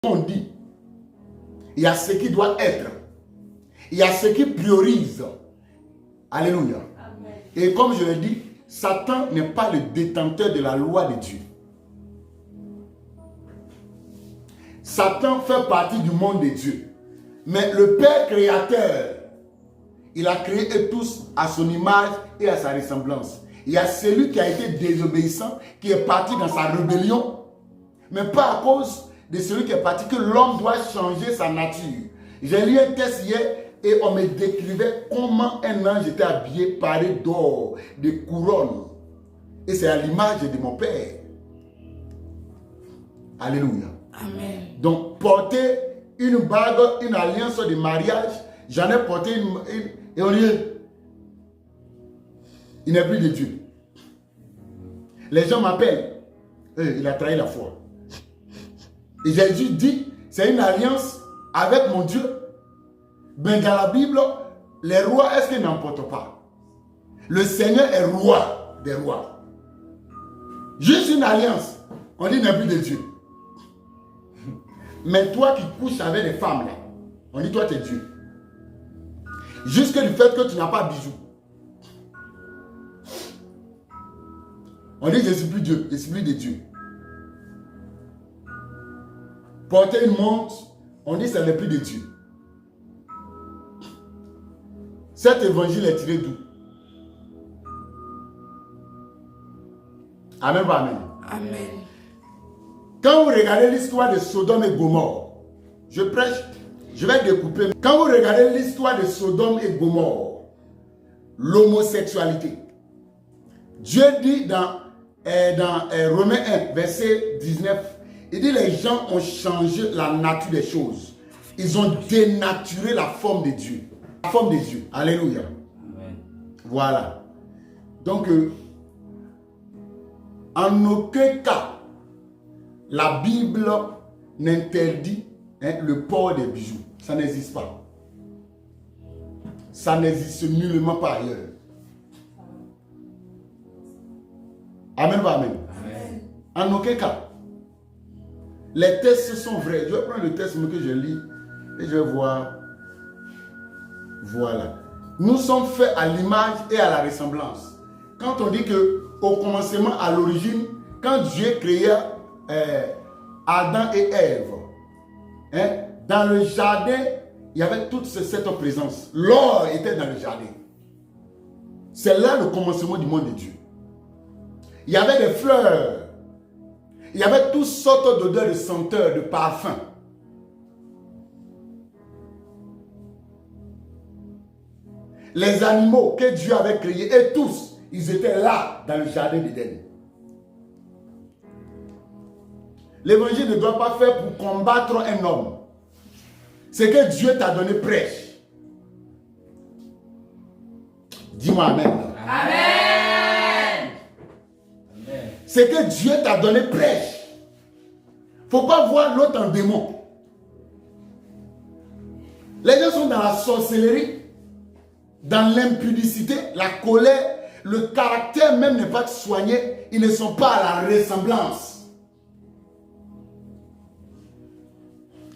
On dit, il y a ce qui doit être. Il y a ce qui priorise. Alléluia. Amen. Et comme je l'ai dit, Satan n'est pas le détenteur de la loi de Dieu. Satan fait partie du monde de Dieu. Mais le Père créateur, il a créé tous à son image et à sa ressemblance. Il y a celui qui a été désobéissant, qui est parti dans sa rébellion, mais pas à cause de celui qui est parti que l'homme doit changer sa nature. J'ai lu un texte hier et on me décrivait comment un ange était habillé, paré d'or, de couronnes. Et c'est à l'image de mon Père. Alléluia. Amen. Donc, porter une bague, une alliance de mariage, j'en ai porté une et on dit, il n'est plus de Dieu. Les gens m'appellent, il a trahi la foi. Et Jésus dit, c'est une alliance avec mon Dieu. Mais dans la Bible, les rois, est-ce qu'ils n'emportent pas? Le Seigneur est roi des rois. Juste une alliance, on dit, il n'est plus de Dieu. Mais toi qui couches avec les femmes, là, on dit, toi, tu es Dieu. Jusque du fait que tu n'as pas de bijoux. On dit, je ne suis plus Dieu, je suis plus de Dieu. Porter une montre, on dit, ça n'est plus de Dieu. Cet évangile est tiré d'où? Amen, amen. Amen. Quand vous regardez l'histoire de Sodome et Gomorrhe, je prêche, je vais découper. Quand vous regardez l'histoire de Sodome et Gomorrhe, l'homosexualité, Dieu dit dans Romains 1, verset 19, il dit les gens ont changé la nature des choses. Ils ont dénaturé la forme de Dieu. La forme de Dieu. Alléluia. Amen. Voilà. Donc, en aucun cas, la Bible n'interdit le port des bijoux. Ça n'existe pas. Ça n'existe nullement pas ailleurs. Amen, amen. Amen. En aucun cas. Les textes sont vrais. Je vais prendre le texte que je lis et je vais voir. Voilà. Nous sommes faits à l'image et à la ressemblance. Quand on dit que au commencement, à l'origine, quand Dieu créa Adam et Ève, dans le jardin, il y avait toute cette présence. L'or était dans le jardin. C'est là le commencement du monde de Dieu. Il y avait des fleurs. Il y avait toutes sortes d'odeurs, de senteurs, de parfums. Les animaux que Dieu avait créés, et tous, ils étaient là dans le jardin d'Éden. L'évangile ne doit pas faire pour combattre un homme. C'est que Dieu t'a donné prêche. Dis-moi Amen. Amen. Amen. C'est que Dieu t'a donné prêche. Il ne faut pas voir l'autre en démon. Les gens sont dans la sorcellerie, dans l'impudicité, la colère. Le caractère même n'est pas soigné. Ils ne sont pas à la ressemblance.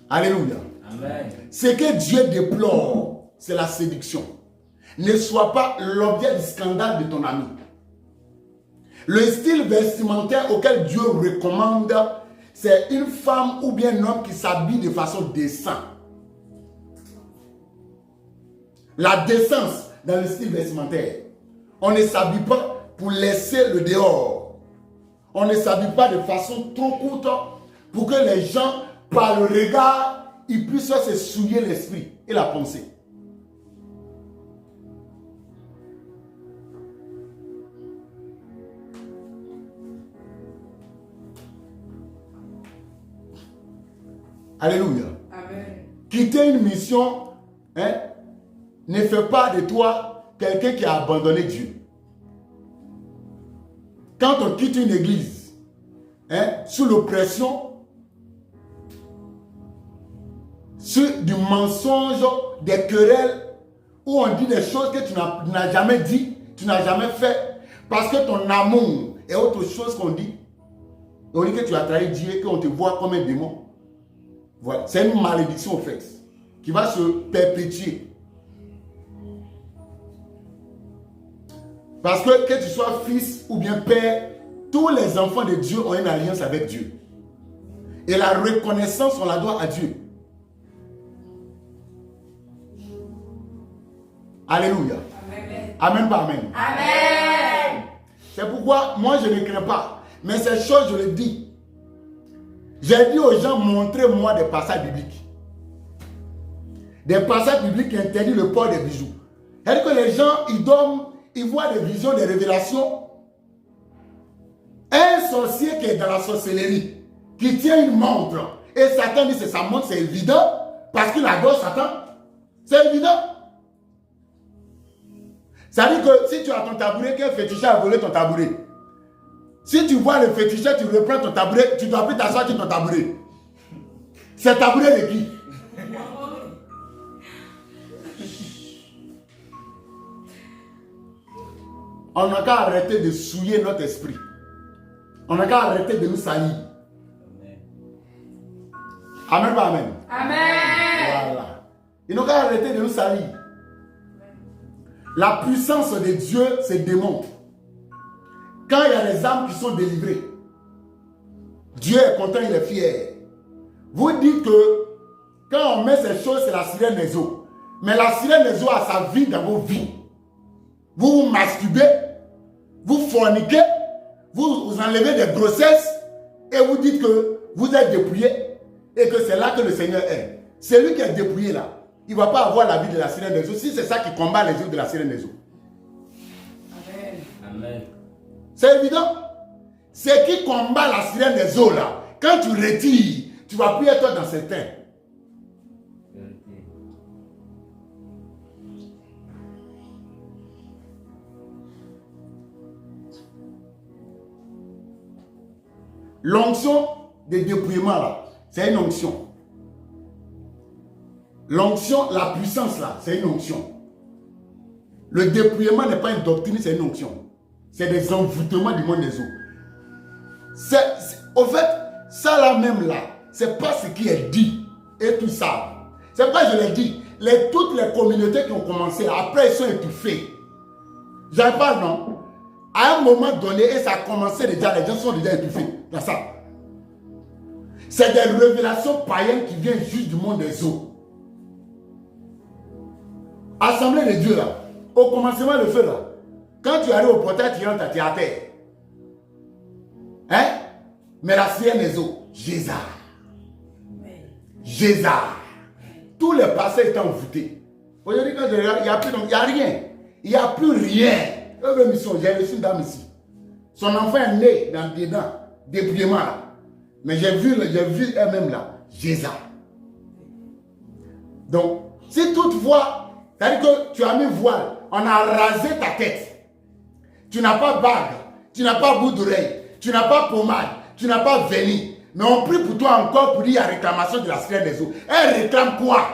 Alléluia. Amen. Ce que Dieu déplore, c'est la séduction. Ne sois pas l'objet du scandale de ton ami. Le style vestimentaire auquel Dieu recommande, c'est une femme ou bien un homme qui s'habille de façon décente. La décence dans le style vestimentaire. On ne s'habille pas pour laisser le dehors. On ne s'habille pas de façon trop courte pour que les gens, par le regard, ils puissent se souiller l'esprit et la pensée. Alléluia. Amen. Quitter une mission, ne fait pas de toi quelqu'un qui a abandonné Dieu. Quand on quitte une église, sous l'oppression, sur du mensonge, des querelles, où on dit des choses que tu n'as jamais dit, tu n'as jamais fait, parce que ton amour est autre chose qu'on dit. On dit que tu as trahi Dieu, qu'on te voit comme un démon. Voilà, c'est une malédiction au fait, qui va se perpétuer. Parce que tu sois fils ou bien père, tous les enfants de Dieu ont une alliance avec Dieu. Et la reconnaissance, on la doit à Dieu. Alléluia. Amen. Amen, pas amen. Amen. C'est pourquoi moi je ne crains pas. Mais ces choses, je le dis. J'ai dit aux gens, montrez-moi des passages bibliques. Des passages bibliques qui interdisent le port des bijoux. C'est-à-dire que les gens, ils dorment, ils voient des visions, des révélations. Un sorcier qui est dans la sorcellerie, qui tient une montre, et Satan dit c'est sa montre, c'est évident, parce qu'il adore Satan. C'est évident. Ça veut dire que si tu as ton tabouret, qu'un féticheur a volé ton tabouret. Si tu vois le féticheur, tu reprends ton tabouret, tu ne dois plus t'asseoir sur ton tabouret. C'est le tabouret de qui? On n'a qu'à arrêter de souiller notre esprit. On n'a qu'à arrêter de nous salir. Amen, pas amen. Amen. Voilà. Ils n'ont qu'à arrêter de nous salir. La puissance de Dieu se démontre. Quand il y a des âmes qui sont délivrées, Dieu est content, il est fier. Vous dites que quand on met ces choses, c'est la sirène des eaux. Mais la sirène des eaux a sa vie dans vos vies. Vous vous masturbez, vous forniquez, vous enlevez des grossesses et vous dites que vous êtes dépouillé et que c'est là que le Seigneur est. Celui qui est dépouillé là, il ne va pas avoir la vie de la sirène des eaux si c'est ça qui combat les eaux de la sirène des eaux. Amen. Amen. C'est évident. C'est qui combat la sirène des eaux là. Quand tu retires, tu ne vas plus être dans ces terres. L'onction de dépouillement là, c'est une onction. L'onction, la puissance là, c'est une onction. Le dépouillement n'est pas une doctrine, c'est une onction. C'est des envoûtements du monde des eaux. Au fait, ça là même là, c'est pas ce qui est dit et tout ça. C'est pas je l'ai dit. Toutes les communautés qui ont commencé, après ils sont étouffés. J'en parle non. À un moment donné, et ça a commencé déjà, les gens sont déjà étouffés dans ça. C'est des révélations païennes qui viennent juste du monde des eaux. Assemblée de Dieu là, au commencement le feu là, quand tu arrives au portail, tu rentres à terre. Hein? Mais la sirène des eaux, Jésus. Jésus. Tous les passés étaient envoûtés. Aujourd'hui, quand je regarde, il n'y a plus, il n'y a rien. Il n'y a plus rien. J'ai reçu une dame ici. Son enfant est né dans dedans, dépouillement là. Mais j'ai vu elle-même là, Jésus. Donc, si toutefois, c'est-à-dire que tu as mis voile, on a rasé ta tête. Tu n'as pas bague, tu n'as pas bout d'oreille, tu n'as pas pommade, tu n'as pas vernis. Mais on prie pour toi encore pour dire la réclamation de la sirène des eaux. Elle réclame quoi?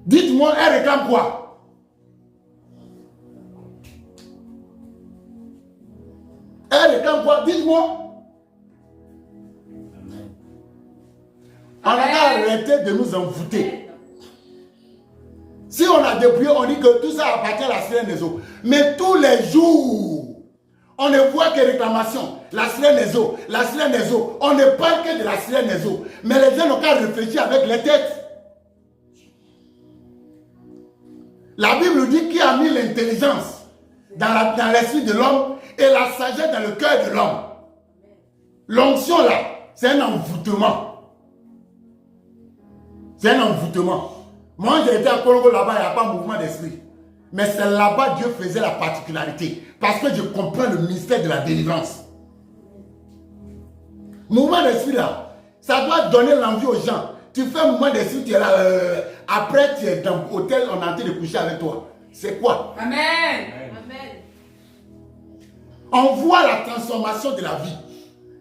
Dites-moi, elle réclame quoi? Elle réclame quoi? Dites-moi. On a arrêté de nous envoûter. Si on a dépouillé, on dit que tout ça appartient à la sirène des eaux. Mais tous les jours, on ne voit que réclamation. La sirène des eaux, la sirène des eaux. On ne parle que de la sirène des eaux. Mais les gens n'ont qu'à réfléchir avec les têtes. La Bible dit qui a mis l'intelligence dans l'esprit de l'homme et la sagesse dans le cœur de l'homme. L'onction là, c'est un envoûtement. C'est un envoûtement. Moi, j'ai été à Congo là-bas, il n'y a pas de mouvement d'esprit. Mais c'est là-bas Dieu faisait la particularité. Parce que je comprends le mystère de la délivrance. Mouvement d'esprit là, ça doit donner l'envie aux gens. Tu fais un mouvement d'esprit, tu es là, après tu es dans l'hôtel, on est en train de coucher avec toi. C'est quoi? Amen. On voit la transformation de la vie.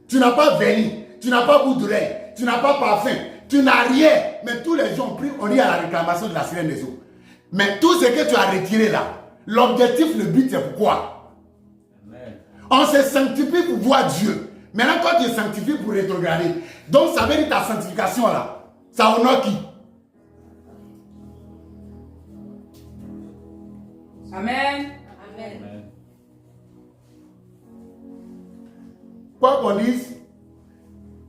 Tu n'as pas vernis, tu n'as pas bout d'oreille, tu n'as pas parfum, tu n'as rien. Mais tous les jours, on dit à la réclamation de la sirène des eaux. Mais tout ce que tu as retiré là, l'objectif, le but, c'est pourquoi? Amen. On se sanctifie pour voir Dieu. Maintenant, quand tu es sanctifié pour rétrograder, donc ça veut dire ta sanctification là, ça honore qui? Amen. Amen. Quoi qu'on dise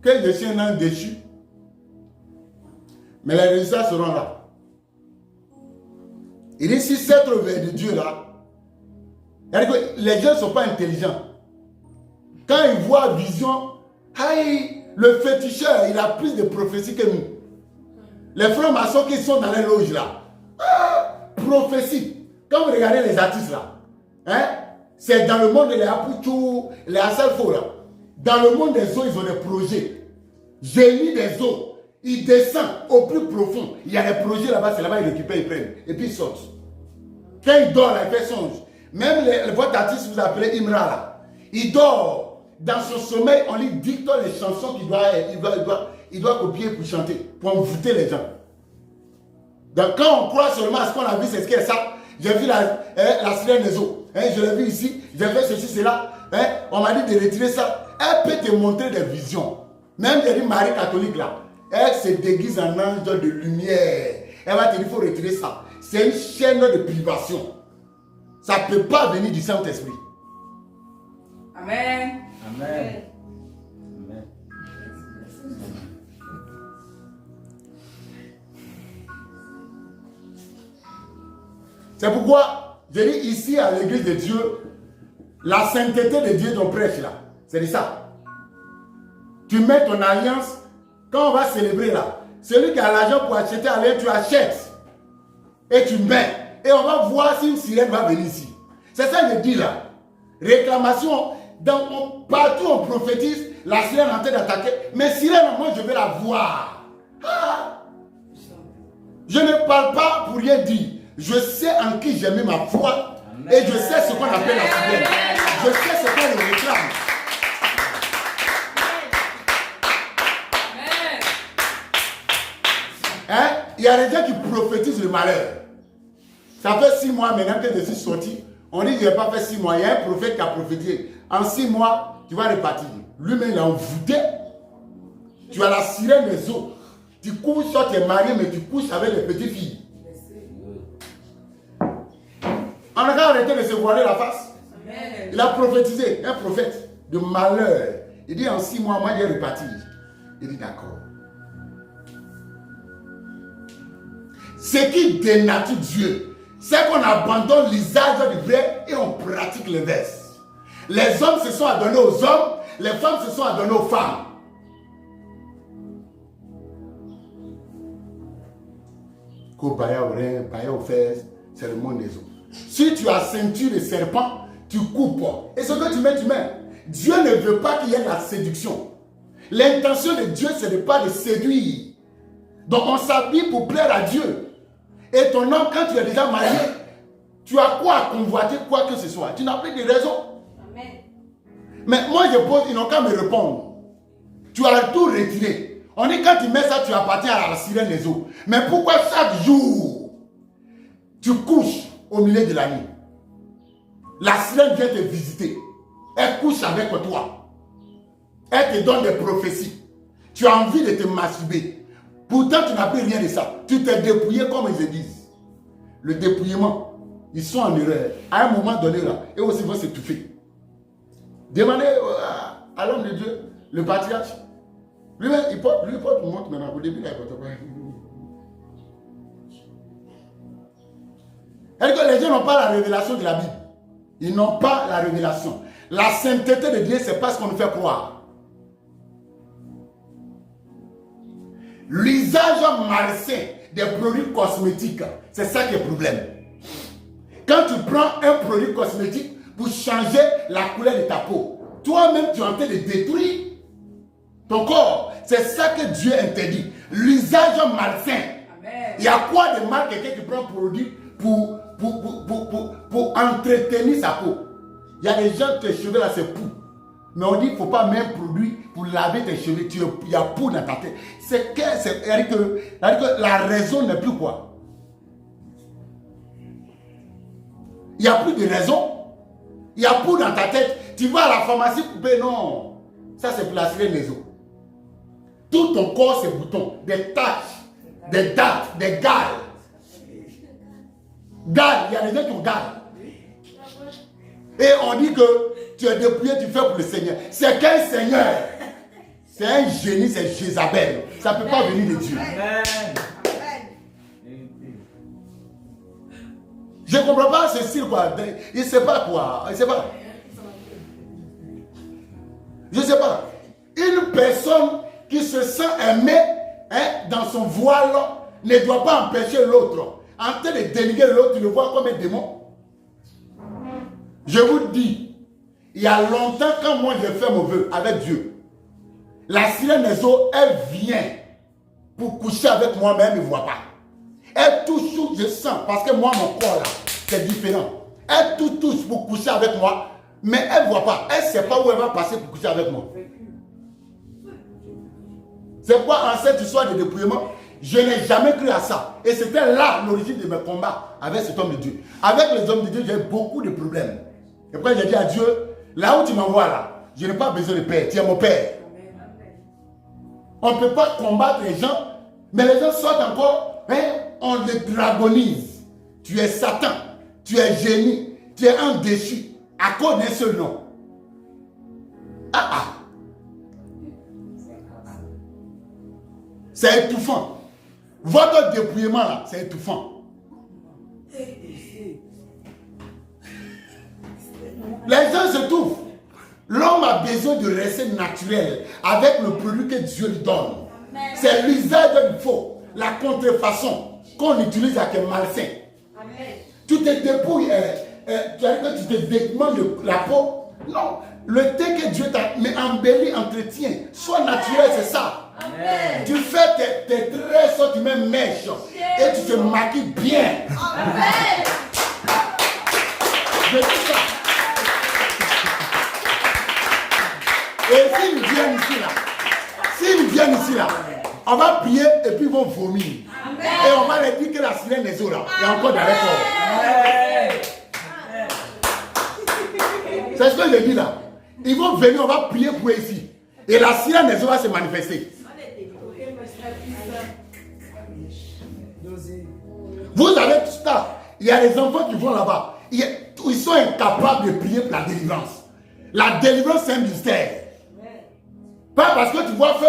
que je suis un ange déchu, mais les résultats seront là. Il dit si cette œuvre de Dieu là, les gens ne sont pas intelligents. Quand ils voient vision, hey, le féticheur, il a plus de prophéties que nous. Les frères maçons qui sont dans les loges là, prophétie. Quand vous regardez les artistes là, hein, c'est dans le monde des Apuchou, les Assalfo là. Dans le monde des eaux, ils ont des projets. Génie des eaux. Ils descendent au plus profond. Il y a des projets là-bas, c'est là-bas, ils récupèrent, ils prennent. Et puis ils sortent. Quand il dort là, il fait songe. Même votre artiste, vous appelez Imra là. Il dort. Dans son sommeil, on lui dicte les chansons qu'il doit copier pour chanter, pour envoûter les gens. Donc quand on croit seulement à ce qu'on a vu, c'est ce qu'il y a ça. J'ai vu la sirène des eaux. Hein, je l'ai vu ici. J'ai fait ceci, cela. Hein, on m'a dit de retirer ça. Elle peut te montrer des visions. Même j'ai dit Marie catholique là. Elle se déguise en ange de lumière. Elle va te dire il faut retirer ça. C'est une chaîne de privation. Ça ne peut pas venir du Saint-Esprit. Amen. Amen. Amen. C'est pourquoi je dis ici à l'église de Dieu, la sainteté de Dieu dont prêche là. C'est ça. Tu mets ton alliance, quand on va célébrer là, celui qui a l'argent pour acheter à l'air, tu achètes. Et tu mets. Et on va voir si une sirène va venir ici. C'est ça que je dis là. Réclamation, partout on prophétise, la sirène est en train d'attaquer. Mais sirène, moi je vais la voir. Ah. Je ne parle pas pour rien dire. Je sais en qui j'ai mis ma foi. Amen. Et je sais ce qu'on appelle la sirène. Je sais ce qu'on le réclame. Hein? Il y a des gens qui prophétisent le malheur. Ça fait 6 mois maintenant que je suis sorti. On dit que je n'ai pas fait 6 mois. Il y a un prophète qui a prophétisé. En 6 mois, tu vas repartir. Lui-même, il a envoûté. Tu as la sirène des eaux. Tu couches, soit tu es marié, mais tu couches avec les petites filles. On a arrêté de se voiler la face. Amen. Il a prophétisé, un prophète de malheur. Il dit en 6 mois, moi j'ai reparti. Il dit d'accord. Ce qui dénature Dieu, c'est qu'on abandonne l'usage du vrai et on pratique l'inverse. Les hommes se sont adonnés aux hommes, les femmes se sont adonnées aux femmes. Kobaya au rein, baya aux fesses, c'est le monde des autres. Si tu as ceinture de serpent, tu coupes. Et ce que tu mets, tu mets. Dieu ne veut pas qu'il y ait de la séduction. L'intention de Dieu, ce n'est pas de séduire. Donc on s'habille pour plaire à Dieu. Et ton homme, quand tu es déjà marié, tu as quoi à convoiter, quoi que ce soit. Tu n'as plus de raison. Amen. Mais moi, je pose, ils n'ont qu'à me répondre. Tu as tout retiré. On dit quand tu mets ça, tu appartiens à la sirène des eaux. Mais pourquoi chaque jour, tu couches au milieu de la nuit? La sirène vient te visiter. Elle couche avec toi. Elle te donne des prophéties. Tu as envie de te masturber. Pourtant, tu n'as plus rien de ça. Tu t'es dépouillé comme ils disent. Le dépouillement, ils sont en erreur. À un moment donné, là, et aussi vont s'étouffer. Demandez à l'homme de Dieu, le patriarche. Lui-même, il porte une montre maintenant. Au début, il porte pas. Les gens n'ont pas la révélation de la Bible. Ils n'ont pas la révélation. La sainteté de Dieu, c'est pas ce qu'on nous fait croire. L'usage malsain des produits cosmétiques, c'est ça qui est le problème. Quand tu prends un produit cosmétique pour changer la couleur de ta peau, toi-même tu es en train de détruire ton corps. C'est ça que Dieu interdit. L'usage malsain. Amen. Il y a quoi de mal quelqu'un qui prend un produit pour entretenir sa peau? Il y a des gens, tes cheveux là, c'est pou. Mais on dit qu'il ne faut pas mettre un produit pour laver tes cheveux. Il y a pou dans ta tête. C'est-à-dire que la raison n'est plus quoi? Il n'y a plus de raison. Il y a pou dans ta tête. Tu vas à la pharmacie couper, non. Ça, c'est pour la sirène des eaux. Tout ton corps, c'est boutons, des taches, des dates, des galles. Galles, il y a des gens qui ont galles. Et on dit que tu es dépouillé, tu fais pour le Seigneur. C'est quel Seigneur? C'est un génie, c'est Jézabel. Ça ne peut pas venir de Dieu. Amen. Je ne comprends pas ce style, quoi. Il ne sait pas quoi. Il ne sait pas. Je ne sais pas. Une personne qui se sent aimée dans son voile ne doit pas empêcher l'autre. En train de dénigrer l'autre, tu le vois comme un démon. Je vous dis, il y a longtemps, quand moi j'ai fait mon vœu avec Dieu, la sirène des eaux, elle vient pour coucher avec moi, mais elle ne me voit pas. Elle touche tout, je sens, parce que moi, mon corps là, c'est différent. Elle touche pour coucher avec moi, mais elle ne voit pas. Elle ne sait pas où elle va passer pour coucher avec moi. C'est quoi en cette histoire de dépouillement? Je n'ai jamais cru à ça. Et c'était là l'origine de mes combats avec cet homme de Dieu. Avec les hommes de Dieu, j'ai beaucoup de problèmes. Et quand j'ai dit à Dieu, là où tu m'envoies là, je n'ai pas besoin de père, tu es mon père. On ne peut pas combattre les gens, mais les gens sortent encore, on les dragonise. Tu es Satan, tu es génie, tu es un déchu, à cause d'un seul nom. C'est étouffant. Votre dépouillement là, c'est étouffant. Les gens se trouvent. L'homme a besoin de rester naturel avec le produit que Dieu lui donne. C'est l'usage qu'il faut, la contrefaçon qu'on utilise avec un malsain. Tu te dépouilles, tu te démontes la peau. Non, le thé que Dieu t'a embelli, entretien, sois naturel, c'est ça. Amen. Tu fais tes tresses, tu mets mèches et tu te maquilles bien. Amen. Je dis ça. Et s'ils viennent ici là, on va prier et puis ils vont vomir. Amen. Et on va leur dire que la sirène des eaux là, il y a encore dans les corps. C'est ce que je dis là. Ils vont venir, on va prier pour eux ici. Et la sirène des eaux va se manifester. Vous avez tout ça. Il y a des enfants qui vont là-bas. Ils sont incapables de prier pour la délivrance. La délivrance, c'est un mystère. Pas parce que tu vois feu.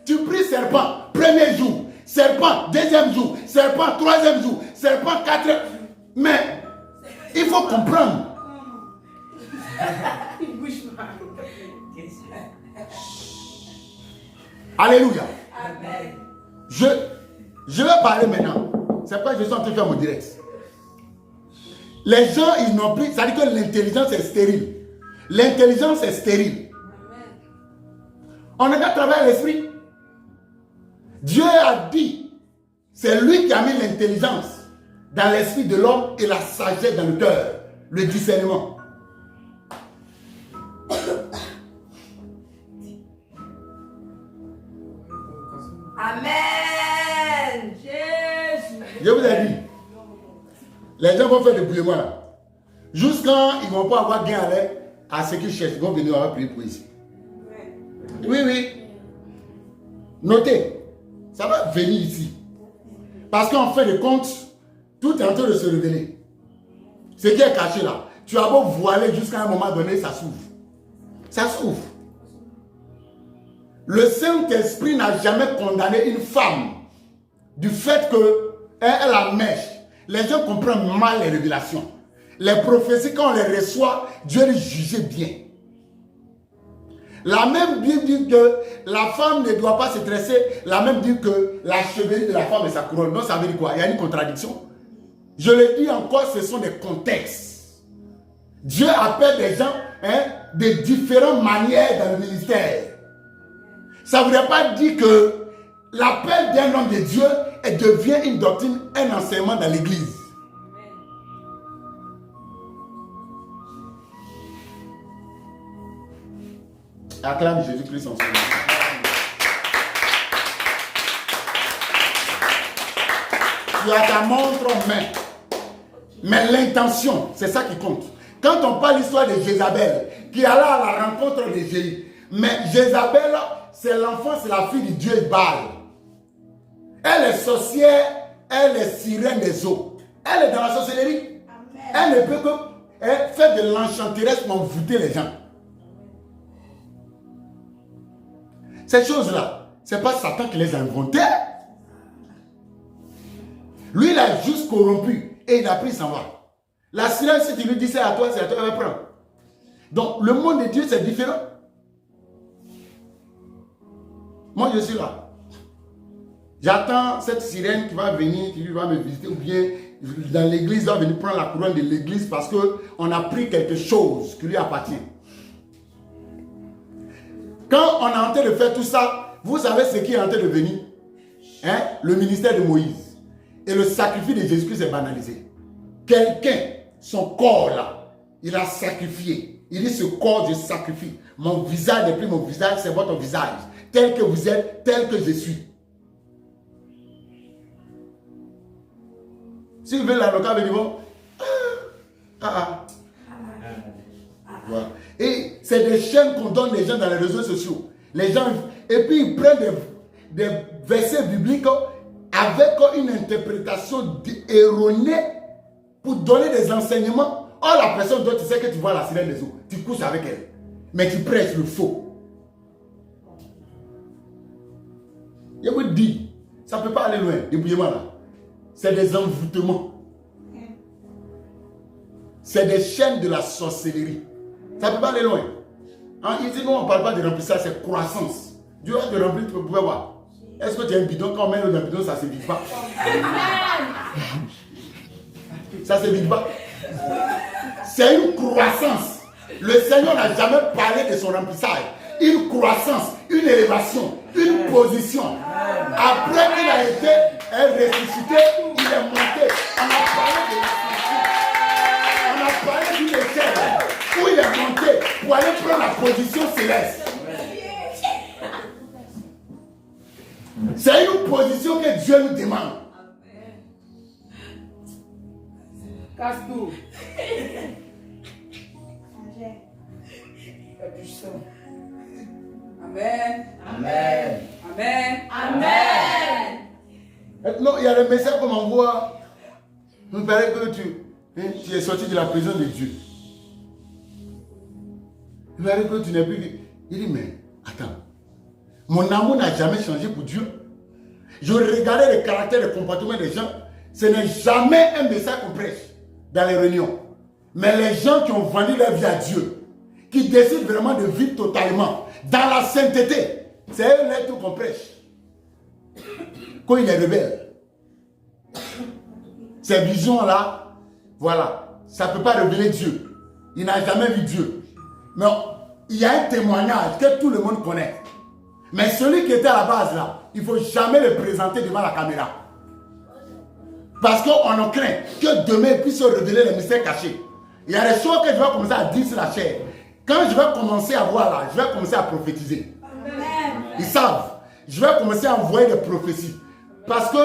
Tu pries serpent, premier jour. Serpent, deuxième jour. Serpent, troisième jour. Serpent, quatrième. Mais il faut comprendre. Alléluia. Amen. Je vais parler maintenant. C'est pourquoi je suis en train de faire mon direct. Les gens, ils n'ont plus. Ça veut dire que l'intelligence est stérile. L'intelligence est stérile. On n'a qu'à travailler l'esprit. Dieu a dit, c'est lui qui a mis l'intelligence dans l'esprit de l'homme et la sagesse dans le cœur, le discernement. Amen. Jésus. Je vous ai dit, les gens vont faire des bouillements là. Jusqu'à ils ne vont pas avoir gain à ce qu'ils cherchent. Ils vont venir avoir prier pour ici. Oui. Notez, ça va venir ici. Parce qu'en fin de compte, tout est en train de se révéler. Ce qui est caché là, tu as beau voiler jusqu'à un moment donné, ça s'ouvre. Ça s'ouvre. Le Saint-Esprit n'a jamais condamné une femme du fait qu'elle a mèche. Les gens comprennent mal les révélations. Les prophéties, quand on les reçoit, Dieu les juge bien. La même Bible dit que la femme ne doit pas se tresser. La même dit que la chevelure de la femme est sa couronne. Donc ça veut dire quoi? Il y a une contradiction. Je le dis encore, ce sont des contextes. Dieu appelle des gens de différentes manières dans le ministère. Ça ne voudrait pas dire que l'appel d'un homme de Dieu devient une doctrine, un enseignement dans l'église. Acclame Jésus-Christ en son nom. Tu as ta montre en main. Mais l'intention, c'est ça qui compte. Quand on parle l'histoire de Jézabel, qui alla à la rencontre de Jésus, Mais Jézabel, c'est l'enfant, c'est la fille du dieu Baal. Elle est sorcière, elle est sirène des eaux. Elle est dans la sorcellerie. Elle ne peut que faire de l'enchanteresse pour envoûter les gens. Ces choses-là, ce n'est pas Satan qui les a inventées. Lui, il a juste corrompu et il a pris son va. La sirène, si tu lui dis c'est à toi, elle va prendre. Donc, le monde de Dieu, c'est différent. Moi, je suis là. J'attends cette sirène qui va venir, qui va me visiter, ou bien dans l'église, va venir prendre la couronne de l'église parce qu'on a pris quelque chose qui lui appartient. Quand on est en train de faire tout ça, vous savez ce qui est en train de venir? Hein? Le ministère de Moïse. Et le sacrifice de Jésus-Christ est banalisé. Quelqu'un, son corps là, il a sacrifié. Il dit ce corps, je sacrifie. Mon visage n'est plus mon visage, c'est votre visage. Tel que vous êtes, tel que je suis. Si vous voulez l'avocat, vous dites bon. Voilà. Et c'est des chaînes qu'on donne les gens dans les réseaux sociaux. Les gens, et puis ils prennent des versets bibliques avec une interprétation erronée pour donner des enseignements. Or, la personne doit, tu sais que tu vois la sirène des eaux, tu couches avec elle, mais tu prêches le faux. Je vous dis, ça ne peut pas aller loin, débrouillez-moi là. C'est des envoûtements. C'est des chaînes de la sorcellerie. Ça ne peut pas aller loin. Ici, nous, on ne parle pas de remplissage, c'est croissance. Dieu va te remplir, tu peux voir. Est-ce que tu as un bidon? Quand on met dans un bidon, ça ne se vide pas. Ça ne se vide pas. C'est une croissance. Le Seigneur n'a jamais parlé de son remplissage. Une croissance, une élévation, une position. Après qu'il a été ressuscité, il est monté. On a parlé de la on a parlé d'une échelle où il est monté pour aller prendre la position céleste. C'est une position que Dieu nous demande. Casse-tout. Amen. Amen. Amen. Amen. Non, il y a le message qu'on m'envoie. Il paraît que tu es sorti de la prison de Dieu. Il paraît que tu n'es plus. Il dit, mais attends. Mon amour n'a jamais changé pour Dieu. Je regardais le caractère et le comportement des gens. Ce n'est jamais un message qu'on prêche dans les réunions. Mais les gens qui ont vendu leur vie à Dieu, qui décident vraiment de vivre totalement dans la sainteté, c'est eux là tout qu'on prêche. Quand il est rebelle, ces visions-là, voilà, ça ne peut pas révéler Dieu. Il n'a jamais vu Dieu. Mais il y a un témoignage que tout le monde connaît. Mais celui qui était à la base là, il ne faut jamais le présenter devant la caméra. Parce qu'on en craint que demain il puisse se révéler les mystères cachés. Il y a des choses que je vais commencer à dire sur la chair. Quand je vais commencer à voir là, je vais commencer à prophétiser. Ils savent. Je vais commencer à envoyer des prophéties. Parce que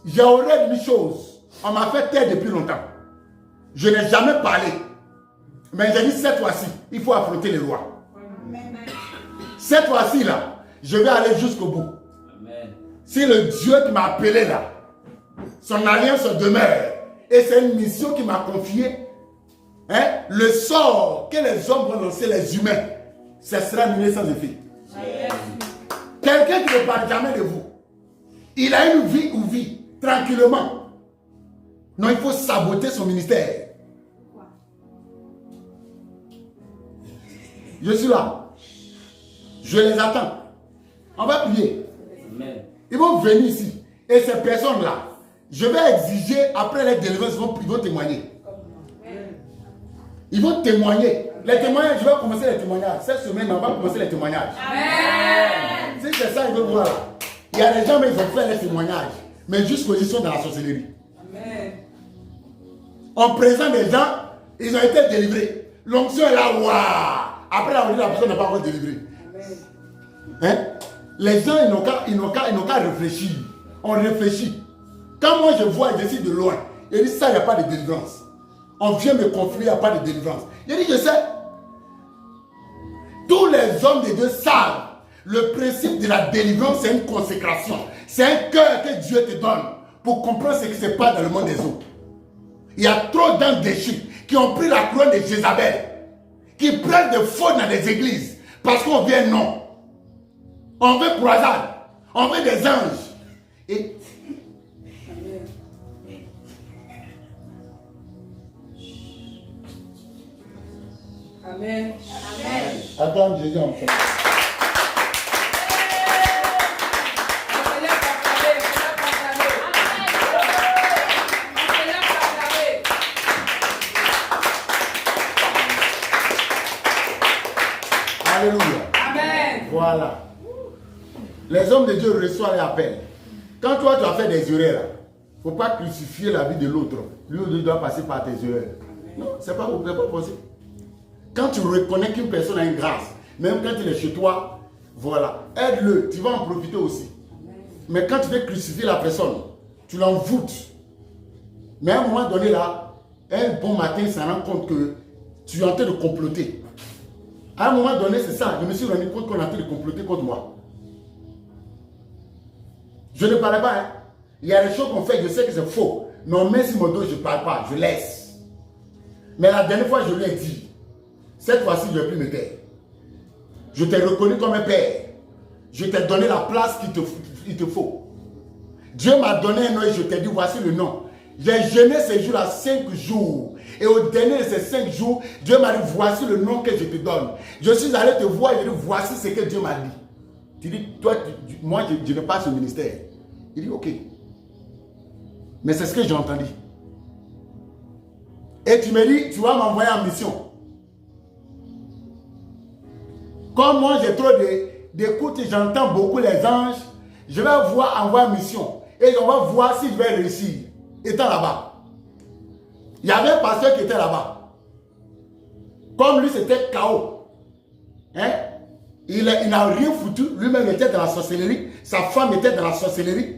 j'aurais une chose. On m'a fait taire depuis longtemps. Je n'ai jamais parlé. Mais j'ai dit cette fois-ci, il faut affronter les rois. Cette fois-ci là, je vais aller jusqu'au bout. Amen. Si le Dieu qui m'a appelé là, son alliance demeure, et c'est une mission qui m'a confiée, hein, le sort que les hommes vont lancer les humains, ce sera miné sans effet. Quelqu'un qui ne parle jamais de vous, il a une vie ou vie, tranquillement. Non, il faut saboter son ministère. Je suis là. Je les attends. On va prier. Amen. Ils vont venir ici. Et ces personnes-là, je vais exiger, après les délivrances, ils vont témoigner. Ils vont témoigner. Les témoignages, je vais commencer les témoignages. Cette semaine, on va commencer les témoignages. Amen. Si c'est ça, ils veulent voir là. Il y a des gens, mais ils ont fait les témoignages. Mais jusqu'aux ils sont dans la sorcellerie. Amen. On présente des gens, ils ont été délivrés. L'onction est là, waouh. Après la personne n'est pas encore délivrée. Hein? Les gens, ils n'ont qu'à réfléchir. On réfléchit. Quand moi je vois, je suis de loin. Il dit ça, il n'y a pas de délivrance. On vient me confiner, il n'y a pas de délivrance. Il dit, je sais. Tous les les hommes de Dieu savent le principe de la délivrance, c'est une consécration. C'est un cœur que Dieu te donne pour comprendre ce qui se passe dans le monde des autres. Il y a trop d'hommes déchus qui ont pris la couronne de Jézabel, qui prennent des fautes dans les églises parce qu'on vient non. On veut croisade, on veut des anges. Et Amen. Amen. acclame Jésus en fait. Alléluia. Amen. Voilà. Les hommes de Dieu reçoivent les appels. Quand toi tu as fait des erreurs, il ne faut pas crucifier la vie de l'autre. Lui doit passer par tes erreurs. Non, ce n'est pas possible. Quand tu reconnais qu'une personne a une grâce, même quand il est chez toi, voilà, aide-le, tu vas en profiter aussi. Mais quand tu veux crucifier la personne, tu l'envoûtes. Mais à un moment donné là, un bon matin, il s'en rend compte que tu es en train de comploter. À un moment donné, c'est ça, je me suis rendu compte qu'on est en train de comploter contre moi. Je ne parlais pas, hein. Il y a des choses qu'on fait, je sais que c'est faux. Non, mais si mon dos, je ne parle pas, je laisse. Mais la dernière fois, je lui ai dit, cette fois-ci, je ne vais plus me taire. Je t'ai reconnu comme un père. Je t'ai donné la place qu'il te faut. Dieu m'a donné un nom et je t'ai dit, voici le nom. J'ai jeûné ces jours-là 5 jours. Et au dernier de ces 5 jours, Dieu m'a dit, voici le nom que je te donne. Je suis allé te voir et je dis, voici ce que Dieu m'a dit. Tu dis, toi, moi, je n'ai pas ce ministère. Il dit, ok. Mais c'est ce que j'ai entendu. Et tu me dis, tu vas m'envoyer en mission. Comme moi, j'ai trop d'écoute et j'entends beaucoup les anges, je vais voir envoyer en mission. Et on va voir si je vais réussir. Étant là-bas. Il y avait un pasteur qui était là-bas. Comme lui, c'était chaos. Hein? Il n'a rien foutu. Lui-même était dans la sorcellerie. Sa femme était dans la sorcellerie.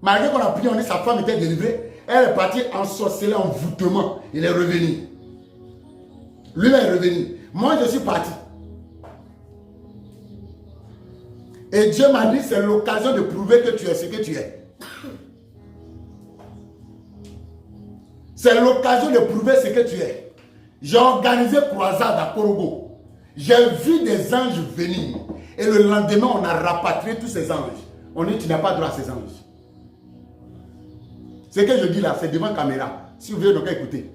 Malgré qu'on a prié, on dit sa femme était délivrée. Elle est partie en sorcellerie, en voûtement. Il est revenu. Lui-même est revenu. Moi, je suis parti. Et Dieu m'a dit, c'est l'occasion de prouver que tu es ce que tu es. C'est l'occasion de prouver ce que tu es. J'ai organisé croisade à Korogo. J'ai vu des anges venir. Et le lendemain, on a rapatrié tous ces anges. On dit, tu n'as pas droit à ces anges. Ce que je dis là, c'est devant caméra. Si vous voulez, donc écoutez.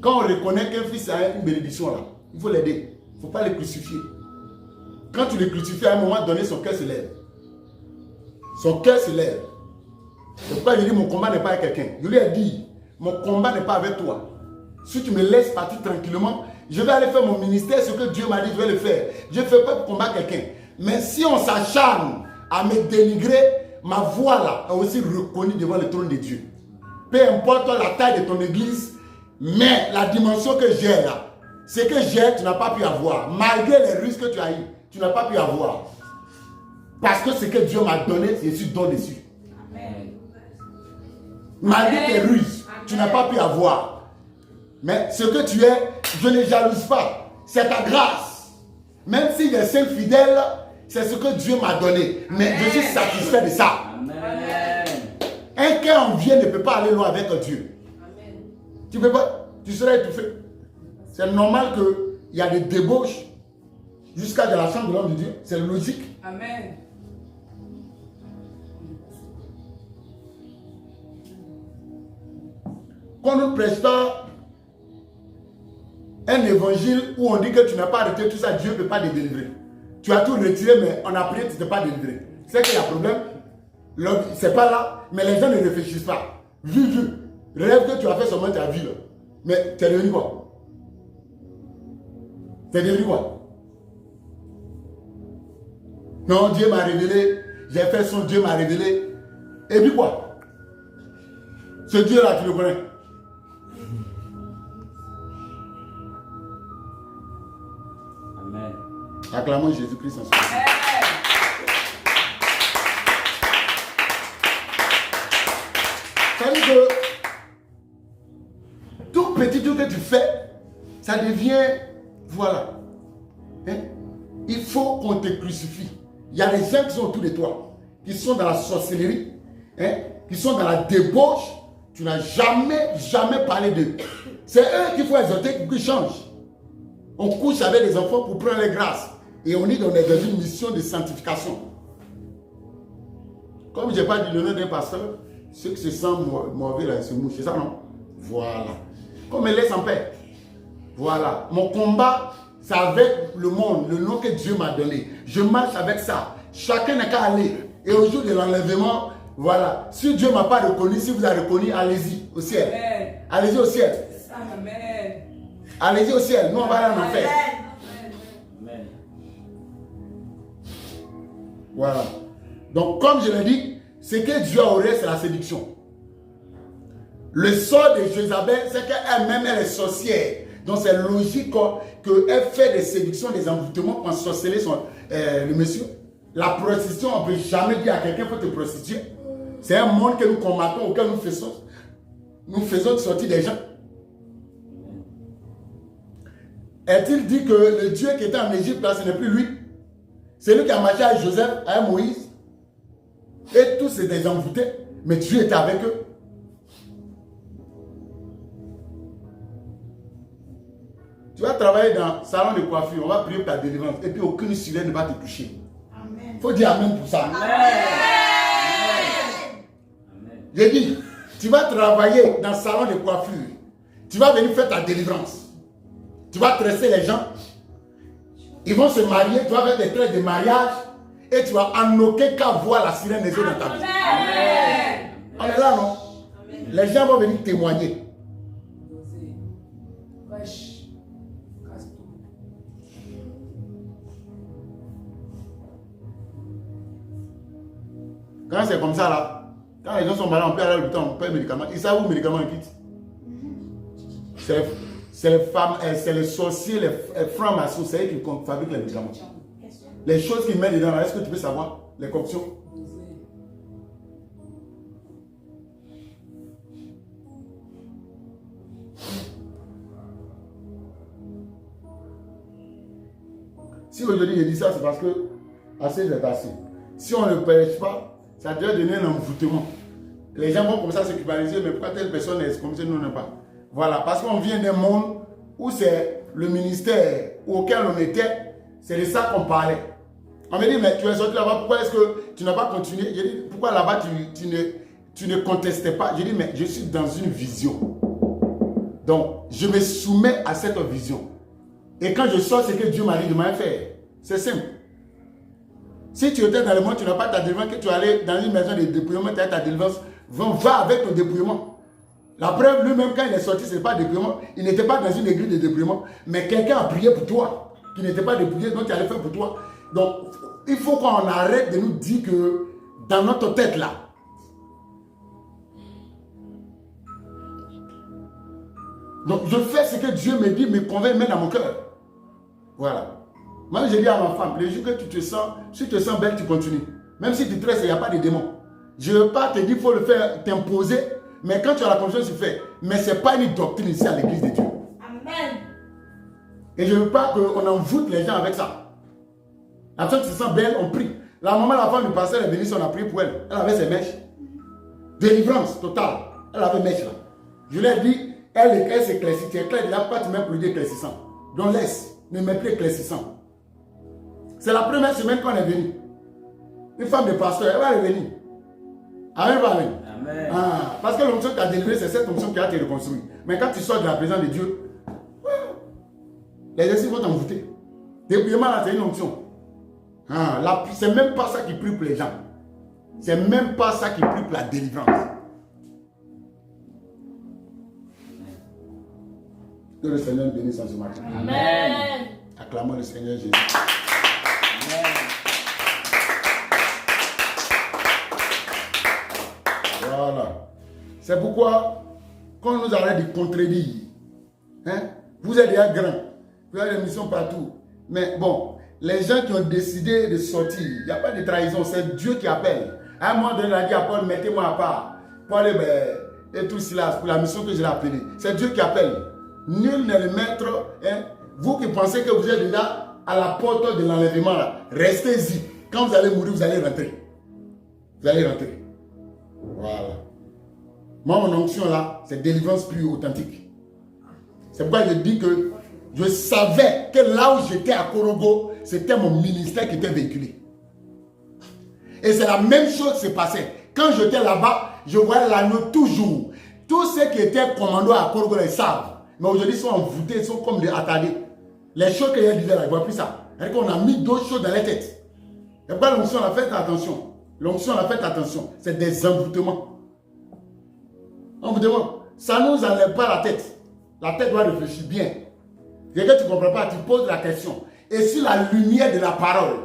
Quand on reconnaît qu'un fils a une bénédiction là, il faut l'aider. Il ne faut pas le crucifier. Quand tu le crucifies, à un moment donné, son cœur se lève. Son cœur se lève. C'est pourquoi je dis, mon combat n'est pas avec quelqu'un. Je lui ai dit, mon combat n'est pas avec toi. Si tu me laisses partir tranquillement, je vais aller faire mon ministère, ce que Dieu m'a dit, je vais le faire. Je ne fais pas pour combattre quelqu'un. Mais si on s'acharne à me dénigrer, ma voix là est aussi reconnue devant le trône de Dieu. Peu importe la taille de ton église, mais la dimension que j'ai là, ce que j'ai, tu n'as pas pu avoir. Malgré les risques que tu as eu, tu n'as pas pu avoir. Parce que ce que Dieu m'a donné, je suis don dessus. Amen. Malgré tes ruses, tu n'as pas pu avoir. Mais ce que tu es, je ne jalouse pas. C'est ta grâce. Même si les saints fidèles, c'est ce que Dieu m'a donné. Mais je suis satisfait de ça. Amen. Un cœur envieux ne peut pas aller loin avec Dieu. Amen. Tu peux pas, tu seras étouffé. C'est normal qu'il y a des débauches jusqu'à de la chambre de l'homme de Dieu. C'est logique. Amen. Quand nous prêchons un évangile où on dit que tu n'as pas arrêté tout ça, Dieu ne peut pas te délivrer. Tu as tout retiré, mais on a prié, tu ne t'es pas délivré. C'est qu'il y a un problème. C'est pas là, mais les gens ne réfléchissent pas. Vu. Rêve que tu as fait seulement ta vie. Là. Mais tu es devenu quoi? Tu es devenu quoi? Non, Dieu m'a révélé. J'ai fait son Dieu m'a révélé. Et puis quoi? Ce Dieu-là, tu le connais? Amen. Acclamons Jésus-Christ en ce moment. C'est-à-dire que petit truc que tu fais, ça devient, voilà. Hein? Il faut qu'on te crucifie. Il y a des gens qui sont autour de toi, qui sont dans la sorcellerie, hein? Qui sont dans la débauche. Tu n'as jamais parlé d'eux. C'est eux qu'il faut exhorter pour qu'ils changent. On couche avec les enfants pour prendre les grâces. Et on est dans une mission de sanctification. Comme je n'ai pas dit le nom d'un pasteur, ceux qui se sentent mauvais là, ils se mouchent. C'est ça, non? Voilà. Qu'on me laisse en paix. Voilà. Mon combat, c'est avec le monde, le nom que Dieu m'a donné. Je marche avec ça. Chacun n'a qu'à aller. Et au jour de l'enlèvement, voilà. Si Dieu ne m'a pas reconnu, si vous avez reconnu, allez-y au ciel. Allez-y au ciel. Amen. Allez-y au ciel. Nous, on va aller en enfer. Amen. Voilà. Donc, comme je l'ai dit, ce que Dieu aurait, c'est la séduction. Le sort de Jézabel, c'est qu'elle-même, elle est sorcière. Donc, c'est logique qu'elle fait des séductions, des envoûtements pour ensorceler le monsieur. La prostitution, on ne peut jamais dire à quelqu'un qu'il faut te prostituer. C'est un monde que nous combattons, auquel nous faisons sortir des gens. Est-il dit que le Dieu qui était en Égypte, là, ce n'est plus lui? C'est lui qui a marché avec Joseph, avec Moïse. Et tous étaient envoûtés. Mais Dieu était avec eux. Tu vas travailler dans le salon de coiffure, on va prier pour ta délivrance. Et puis aucune sujet ne va te toucher. Il faut dire Amen pour ça. Amen. J'ai dit, tu vas travailler dans le salon de coiffure. Tu vas venir faire ta délivrance. Tu vas tresser les gens. Ils vont se marier, tu vas faire des traits de mariage. Et tu vas en aucun cas voir la sirène des eaux dans ta vie. Amen. On est là, non? Les gens vont venir témoigner. Quand c'est comme ça, là, quand les gens sont malades, on peut aller à l'hôpital, on paye les médicaments. Ils savent où les médicaments quittent. C'est les femmes, c'est les sorciers, les francs-maçons, c'est eux qui fabriquent les médicaments. Les choses qu'ils mettent dedans, est-ce que tu peux savoir? Les concoctions. Si aujourd'hui je dis ça, c'est parce que assez est assez. Si on ne le pêche pas, ça doit donner un envoûtement. Les gens vont comme ça se culpabiliser, mais pourquoi telle personne est comme ça, nous ne pas. Voilà, parce qu'on vient d'un monde où c'est le ministère auquel on était, c'est de ça qu'on parlait. On me dit, mais tu es sorti là-bas, pourquoi est-ce que tu n'as pas continué? Je dis, pourquoi là-bas tu ne contestais pas? Je dis, mais je suis dans une vision. Donc, je me soumets à cette vision. Et quand je sors, c'est que Dieu m'a dit de m'en faire. C'est simple. Si tu étais dans le monde, tu n'as pas ta délivrance, que tu allais dans une maison de dépouillement, tu as ta délivrance, va avec ton dépouillement. La preuve, lui-même, quand il est sorti, ce n'est pas dépouillement. Il n'était pas dans une église de dépouillement, mais quelqu'un a prié pour toi, qui n'était pas dépouillé, donc il allait faire pour toi. Donc, il faut qu'on arrête de nous dire que dans notre tête là, donc je fais ce que Dieu me dit, me convainc, met dans mon cœur. Voilà. Moi, je dis à ma femme, le jour que tu te sens, si tu te sens belle, tu continues. Même si tu tresses, il n'y a pas de démon. Je ne veux pas te dire qu'il faut le faire, t'imposer, mais quand tu as la confiance, tu fais. Mais ce n'est pas une doctrine ici à l'église de Dieu. Amen. Et je ne veux pas qu'on envoûte les gens avec ça. La personne qui se sent belle, on prie. La maman, la femme du pasteur est venue, on a prié pour elle. Elle avait ses mèches. Délivrance totale. Elle avait mèches là. Je lui ai dit, elle s'éclaircit. Tu éclaires, il n'y a pas de même produit éclaircissant. Donc laisse, ne mets plus éclaircissant. C'est la première semaine qu'on est venu. Une femme de pasteur, elle va revenir. Amen, amen. Amen. Ah, parce que l'onction qui t'a délivré, c'est cette onction qui va te reconstruire. Mais quand tu sors de la présence de Dieu, les esprits vont t'envoûter. Dépouillement là, c'est une onction. Ah, c'est même pas ça qui prie pour les gens. C'est même pas ça qui prie pour la délivrance. Que le Seigneur bénisse en ce matin. Amen. Acclamons le Seigneur Jésus. Amen. Voilà. C'est pourquoi, quand on nous arrête de contredire, hein, vous êtes déjà grands, vous avez des missions partout. Mais bon, les gens qui ont décidé de sortir, il n'y a pas de trahison, c'est Dieu qui appelle. À un moment donné, il a dit à Paul, mettez-moi à part. Paul et tout cela, pour la mission que je l'ai appelée. C'est Dieu qui appelle. Nul n'est le maître. Hein. Vous qui pensez que vous êtes déjà à la porte de l'enlèvement, là, restez-y. Quand vous allez mourir, vous allez rentrer. Vous allez rentrer. Voilà. Moi, mon onction là, c'est délivrance pure, authentique. C'est pourquoi je dis que je savais que là où j'étais à Korogo, c'était mon ministère qui était véhiculé. Et c'est la même chose qui se passait. Quand j'étais là-bas, je voyais l'anneau toujours. Tous ceux qui étaient commandos à Korogo les savent. Mais aujourd'hui, ils sont envoûtés, ils sont comme des attardés. Les choses que je disais là, ils ne voient plus ça. C'est-à-dire qu'on a mis d'autres choses dans la tête. Et pourquoi l'onction, on a fait attention. L'onction, on a fait attention. C'est des envoûtements. Envoûtement. Ça ne nous enlève pas la tête. La tête doit réfléchir bien. Et que tu ne comprends pas, tu poses la question. Et sur la lumière de la parole,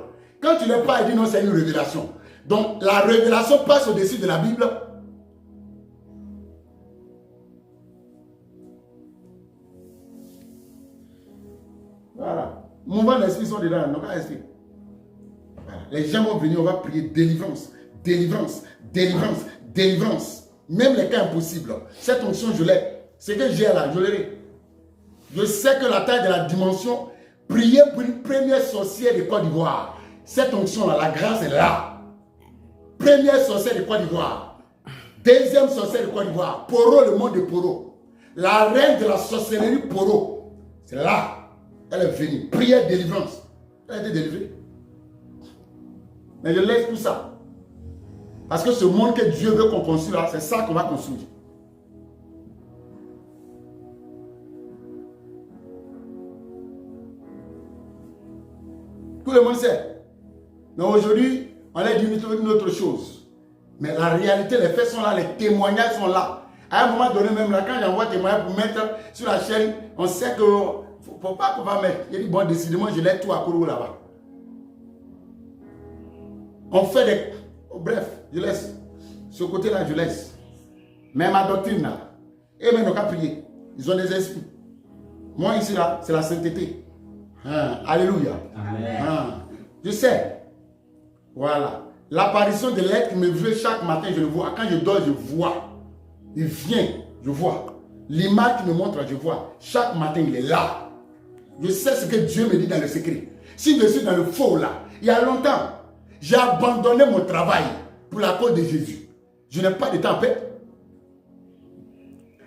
quand tu n'es pas, il dit non, c'est une révélation. Donc, la révélation passe au-dessus de la Bible. Voilà. Mouvement d'esprit sont dedans. Non, pas esprit. Voilà. Les gens vont venir, on va prier délivrance, délivrance, délivrance, délivrance. Même les cas impossibles. Cette onction, je l'ai. Ce que j'ai là, je l'ai. Je sais que la taille de la dimension, prier pour une première sorcière de Côte d'Ivoire. Cette onction-là, la grâce est là. Première sorcière de Côte d'Ivoire. Deuxième sorcière de Côte d'Ivoire. Poro, le monde de Poro. La reine de la sorcellerie Poro. C'est là. Elle est venue. Prière, délivrance. Elle a été délivrée. Mais je laisse tout ça. Parce que ce monde que Dieu veut qu'on construise là, c'est ça qu'on va construire. Tout le monde sait. Mais aujourd'hui, on a dit une autre chose. Mais la réalité, les faits sont là, les témoignages sont là. À un moment donné, même là, quand j'envoie témoignage pour mettre sur la chaîne, on sait que faut pas qu'on va mettre. Il dit, bon, décidément, je laisse tout à Korogo là-bas. On fait des... Bref, je laisse. Ce côté-là, je laisse. Mais ma doctrine, là, et même, on va prier. Ils ont des esprits. Moi, ici, là, c'est la sainteté. Alléluia. Amen. Je sais. Voilà. L'apparition de l'être qui me veut chaque matin, je le vois. Quand je dors, je vois. Il vient, je vois. L'image qui me montre, je vois. Chaque matin, il est là. Je sais ce que Dieu me dit dans le secret. Si je suis dans le faux là, il y a longtemps, j'ai abandonné mon travail pour la cause de Jésus. Je n'ai pas de temps à perdre.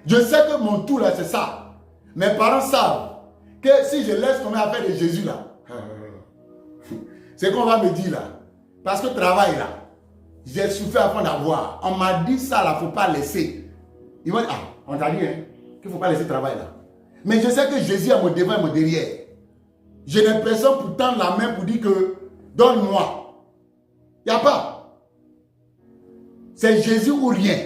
Je sais que mon tout là, c'est ça. Mes parents savent que si je laisse tomber affaire de Jésus là, c'est qu'on va me dire là. Parce que travail là, j'ai souffert avant d'avoir. On m'a dit ça là, il ne faut pas laisser. Ils vont dire, ah, on t'a dit hein, qu'il ne faut pas laisser travail là. Mais je sais que Jésus est mon devant et mon derrière. Je n'ai personne pour tendre la main pour dire que donne-moi. Il n'y a pas. C'est Jésus ou rien.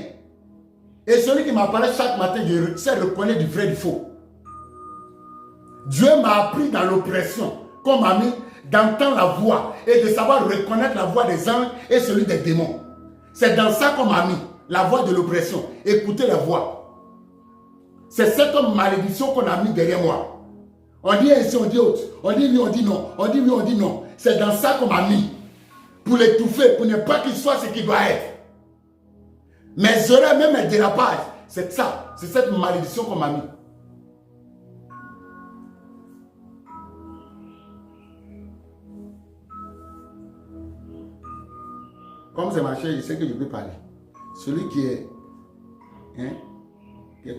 Et celui qui m'apparaît chaque matin, je sais reconnaître du vrai et du faux. Dieu m'a appris dans l'oppression, qu'on m'a mis d'entendre la voix et de savoir reconnaître la voix des anges et celui des démons. C'est dans ça qu'on m'a mis, la voix de l'oppression. Écoutez la voix. C'est cette malédiction qu'on a mis derrière moi. On dit ainsi, on dit autre. On dit oui, on dit non. On dit oui, on dit non. C'est dans ça qu'on m'a mis. Pour l'étouffer, pour ne pas qu'il soit ce qu'il doit être. Mes oreilles, même mes dérapages, c'est ça. C'est cette malédiction qu'on m'a mis. Comme c'est ma chair, je sais que je peux parler. Celui qui est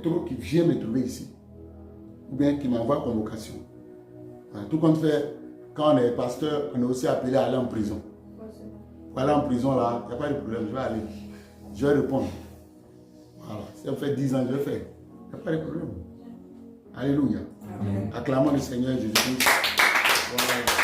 trop, qui vient me trouver ici, ou bien qui m'envoie convocation. Tout compte fait, quand on est pasteur, on est aussi appelé à aller en prison. Pour aller en prison là, il n'y a pas de problème, je vais aller. Je vais répondre. Voilà, si on fait 10 ans, je vais faire. Il n'y a pas de problème. Alléluia. Acclamons le Seigneur Jésus. Voilà.